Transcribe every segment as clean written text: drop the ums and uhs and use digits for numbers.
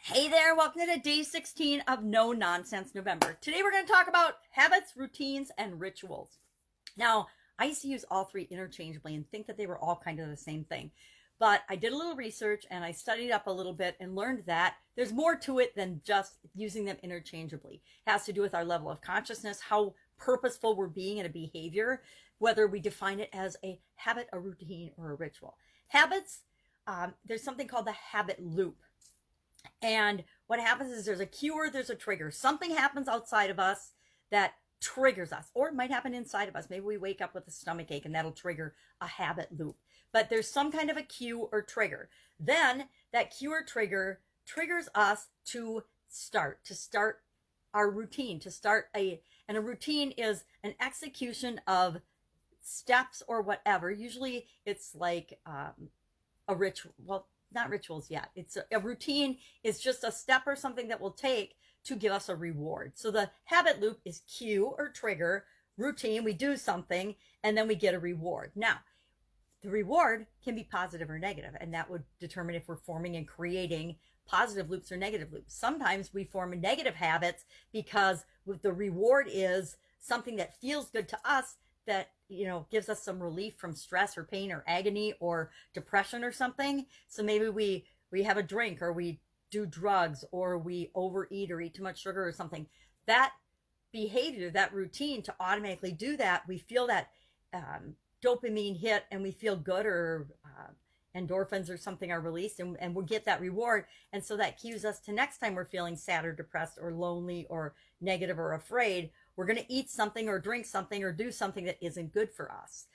Hey there, welcome to day 16 of No Nonsense November. Today we're going to talk about habits, routines, and rituals. Now, I used to use all three interchangeably and think that they were all kind of the same thing. But I did a little research and I studied up a little bit and learned that there's more to it than just using them interchangeably. It has to do with our level of consciousness, how purposeful we're being in a behavior, whether we define it as a habit, a routine, or a ritual. Habits, there's something called the habit loop. And what happens is there's a cue or there's a trigger. Something happens outside of us that triggers us, or it might happen inside of us. Maybe we wake up with a stomach ache and that'll trigger a habit loop. But there's some kind of a cue or trigger. Then that cue or trigger triggers us to start our routine, and a routine is an execution of steps or whatever. Usually it's like a ritual. Well, not rituals yet. It's a routine is just a step or something that we'll take to give us a reward. So the habit loop is cue or trigger, routine, we do something, and then we get a reward. Now, the reward can be positive or negative, and that would determine if we're forming and creating positive loops or negative loops. Sometimes we form negative habits because the reward is something that feels good to us, that gives us some relief from stress or pain or agony or depression or something. So maybe we have a drink, or we do drugs, or we overeat or eat too much sugar or something. That behavior, that routine, to automatically do that, we feel that dopamine hit and we feel good, or endorphins or something are released, and we'll get that reward. And so that cues us to next time we're feeling sad or depressed or lonely or negative or afraid, we're going to eat something or drink something or do something that isn't good for us.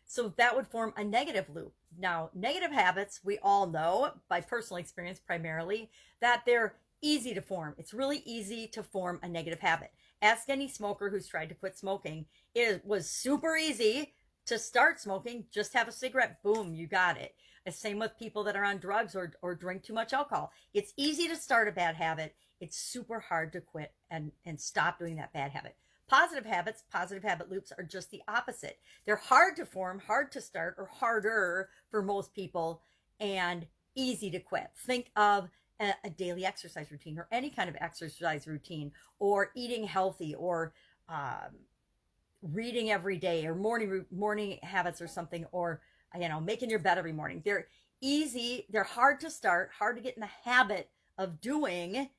So that would form a negative loop. Now, negative habits, we all know by personal experience primarily, that they're easy to form. It's really easy to form a negative habit. Ask any smoker who's tried to quit smoking. It was super easy to start smoking. Just have a cigarette, boom, you got it. The same with people that are on drugs or drink too much alcohol. It's easy to start a bad habit. It's super hard to quit and stop doing that bad habit. Positive habits, positive habit loops are just the opposite. They're hard to form, hard to start, or harder for most people, and easy to quit. Think of a daily exercise routine, or any kind of exercise routine, or eating healthy, or reading every day, or morning habits or something, or making your bed every morning. They're easy, they're hard to start, hard to get in the habit of doing,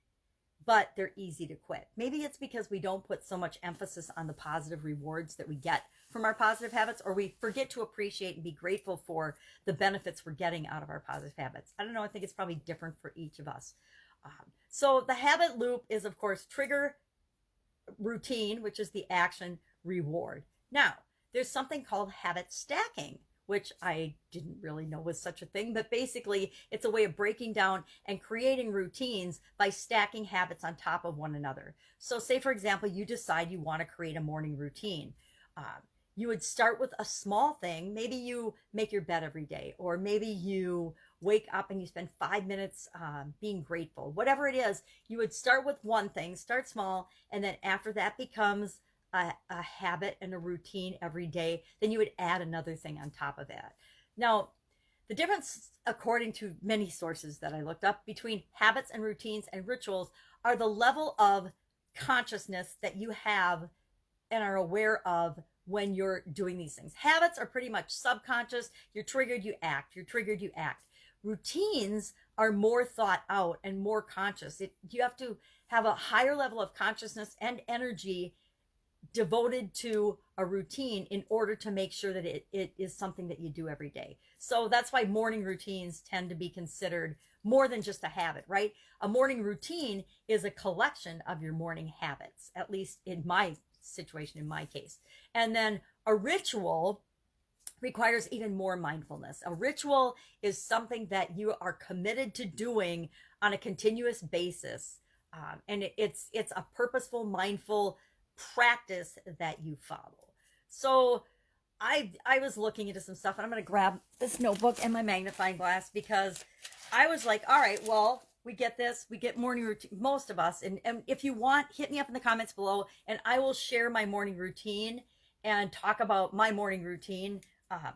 but they're easy to quit. Maybe it's because we don't put so much emphasis on the positive rewards that we get from our positive habits, or we forget to appreciate and be grateful for the benefits we're getting out of our positive habits. I don't know. I think it's probably different for each of us. So the habit loop is, of course, trigger, routine, which is the action, reward. Now, there's something called habit stacking, which I didn't really know was such a thing, but basically it's a way of breaking down and creating routines by stacking habits on top of one another. So say, for example, you decide you want to create a morning routine. You would start with a small thing. Maybe you make your bed every day, or maybe you wake up and you spend 5 minutes being grateful. Whatever it is, you would start with one thing, start small, and then after that becomes a habit and a routine every day, then you would add another thing on top of that. Now, the difference, according to many sources that I looked up, between habits and routines and rituals are the level of consciousness that you have and are aware of when you're doing these things. Habits are pretty much subconscious. You're triggered, you act. You're triggered, you act. Routines are more thought out and more conscious. You have to have a higher level of consciousness and energy devoted to a routine in order to make sure that it is something that you do every day. So that's why morning routines tend to be considered more than just a habit, right? A morning routine is a collection of your morning habits, at least in my situation, in my case. And then a ritual requires even more mindfulness. A ritual is something that you are committed to doing on a continuous basis. And it's a purposeful, mindful practice that you follow. So I was looking into some stuff, and I'm going to grab this notebook and my magnifying glass, because I was like, all right, well, we get this, we get morning routine, most of us. And if you want, hit me up in the comments below, and I will share my morning routine and talk about my morning routine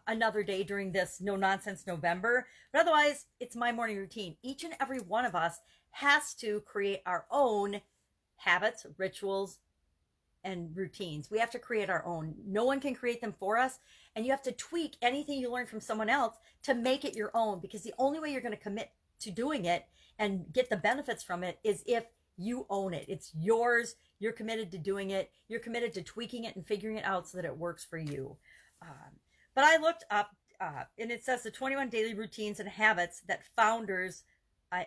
another day during this no nonsense November. But otherwise, it's my morning routine. Each and every one of us has to create our own habits, rituals, and routines. We have to create our own. No one can create them for us. And you have to tweak anything you learn from someone else to make it your own, because the only way you're going to commit to doing it and get the benefits from it is if you own it. It's yours. You're committed to doing it. You're committed to tweaking it and figuring it out so that it works for you. But I looked up, and it says the 21 daily routines and habits that founders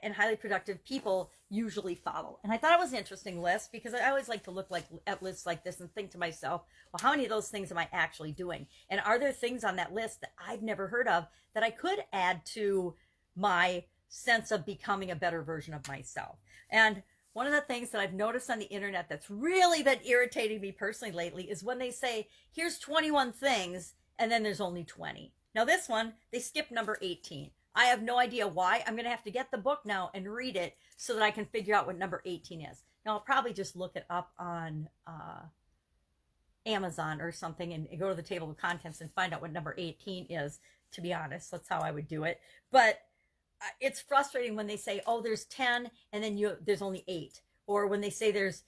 and highly productive people usually follow. And I thought it was an interesting list, because I always like to look at lists like this and think to myself, well, how many of those things am I actually doing? And are there things on that list that I've never heard of that I could add to my sense of becoming a better version of myself? And one of the things that I've noticed on the internet that's really been irritating me personally lately is when they say, here's 21 things, and then there's only 20. Now this one, they skipped number 18. I have no idea why. I'm going to have to get the book now and read it so that I can figure out what number 18 is. Now, I'll probably just look it up on Amazon or something and go to the table of contents and find out what number 18 is, to be honest. That's how I would do it. But it's frustrating when they say, oh, there's 10 and then there's only 8. Or when they say there's,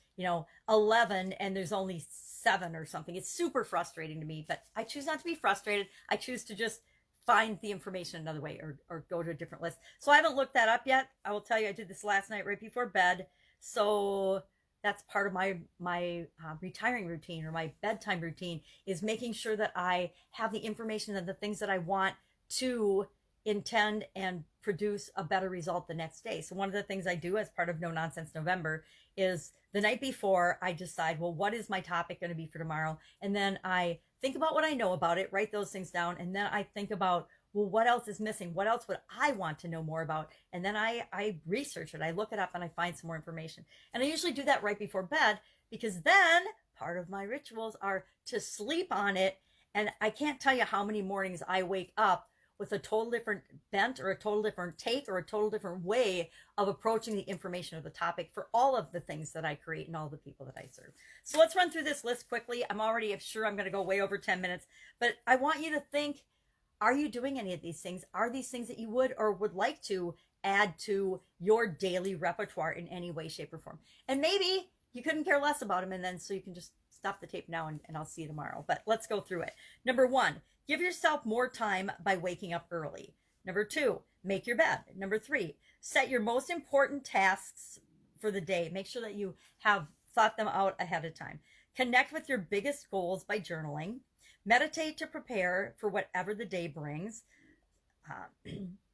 11 and there's only 7 or something. It's super frustrating to me, but I choose not to be frustrated. I choose to just find the information another way, or go to a different list. So I haven't looked that up yet. I will tell you, I did this last night right before bed. So that's part of my retiring routine, or my bedtime routine, is making sure that I have the information and the things that I want to intend and produce a better result the next day. So one of the things I do as part of No Nonsense November is the night before I decide, well, what is my topic going to be for tomorrow? And then I think about what I know about it, write those things down, and then I think about, well, what else is missing? What else would I want to know more about? And then I research it, I look it up, and I find some more information. And I usually do that right before bed, because then part of my rituals are to sleep on it. And I can't tell you how many mornings I wake up with a total different bent, or a total different take, or a total different way of approaching the information or the topic for all of the things that I create and all the people that I serve. So let's run through this list quickly. I'm already sure I'm going to go way over 10 minutes, but I want you to think, are you doing any of these things? Are these things that you would or would like to add to your daily repertoire in any way, shape, or form? And maybe you couldn't care less about them, and then so you can just stop the tape now and I'll see you tomorrow. But let's go through it. Number 1, give yourself more time by waking up early. Number 2, make your bed. Number 3, set your most important tasks for the day. Make sure that you have thought them out ahead of time. Connect with your biggest goals by journaling. Meditate to prepare for whatever the day brings.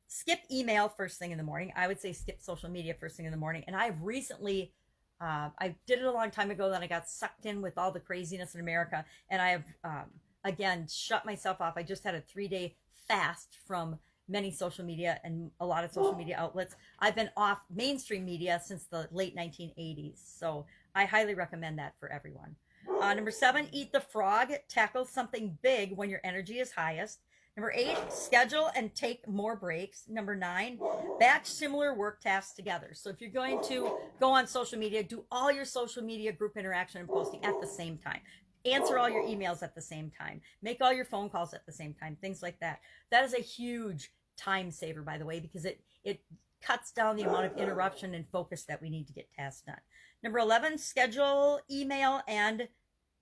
Skip email first thing in the morning. I would say skip social media first thing in the morning. And I've recently, I did it a long time ago, then I got sucked in with all the craziness in America. And I have, again, shut myself off. I just had a 3-day fast from many social media and a lot of social media outlets. I've been off mainstream media since the late 1980s. So I highly recommend that for everyone. Number 7, eat the frog. Tackle something big when your energy is highest. Number 8, schedule and take more breaks. Number 9, batch similar work tasks together. So if you're going to go on social media, do all your social media group interaction and posting at the same time. Answer all your emails at the same time. Make all your phone calls at the same time. Things like that. That is a huge time saver, by the way, because it cuts down the amount of interruption and focus that we need to get tasks done. Number 11, schedule email and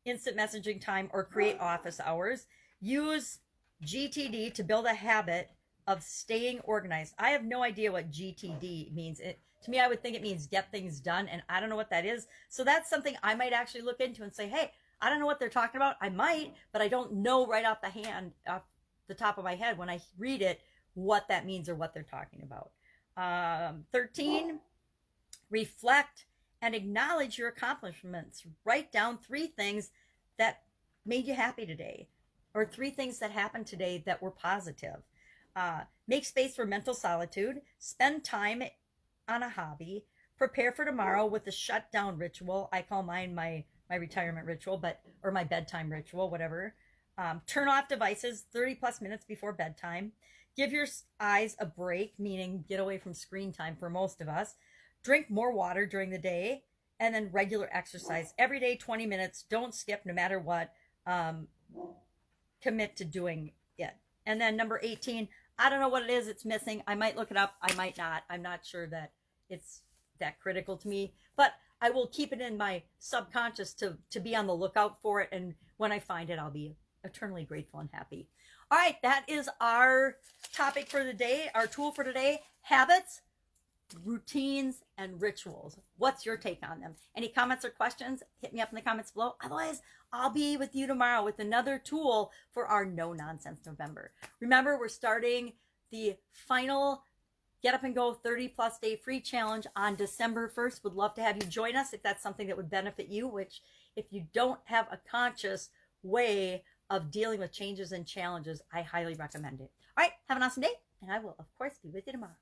instant messaging time, or create office hours. Use GTD to build a habit of staying organized. I have no idea what GTD means. To me, I would think it means get things done, and I don't know what that is. So that's something I might actually look into and say, hey, I don't know what they're talking about. I might, but I don't know right off the top of my head when I read it what that means or what they're talking about. 13, reflect and acknowledge your accomplishments. Write down 3 things that made you happy today, or 3 things that happened today that were positive. Make space for mental solitude. Spend time on a hobby. Prepare for tomorrow with a shutdown ritual. I call mine my retirement ritual, or my bedtime ritual, whatever. Turn off devices 30 plus minutes before bedtime. Give your eyes a break, meaning get away from screen time for most of us. Drink more water during the day, and then regular exercise every day, 20 minutes. Don't skip no matter what. Commit to doing Yeah. And then number 18, I don't know what it is it's missing. I might look it up. I might not. I'm not sure that it's that critical to me, but I will keep it in my subconscious to be on the lookout for it. And when I find it, I'll be eternally grateful and happy. All right. That is our topic for the day, our tool for today, habits, routines, and rituals. What's your take on them? Any comments or questions? Hit me up in the comments below. Otherwise, I'll be with you tomorrow with another tool for our No Nonsense November. Remember, we're starting the final Get Up and Go 30 plus day free challenge on December 1st. Would love to have you join us if that's something that would benefit you, which if you don't have a conscious way of dealing with changes and challenges, I highly recommend it. All right, have an awesome day, and I will, of course, be with you tomorrow.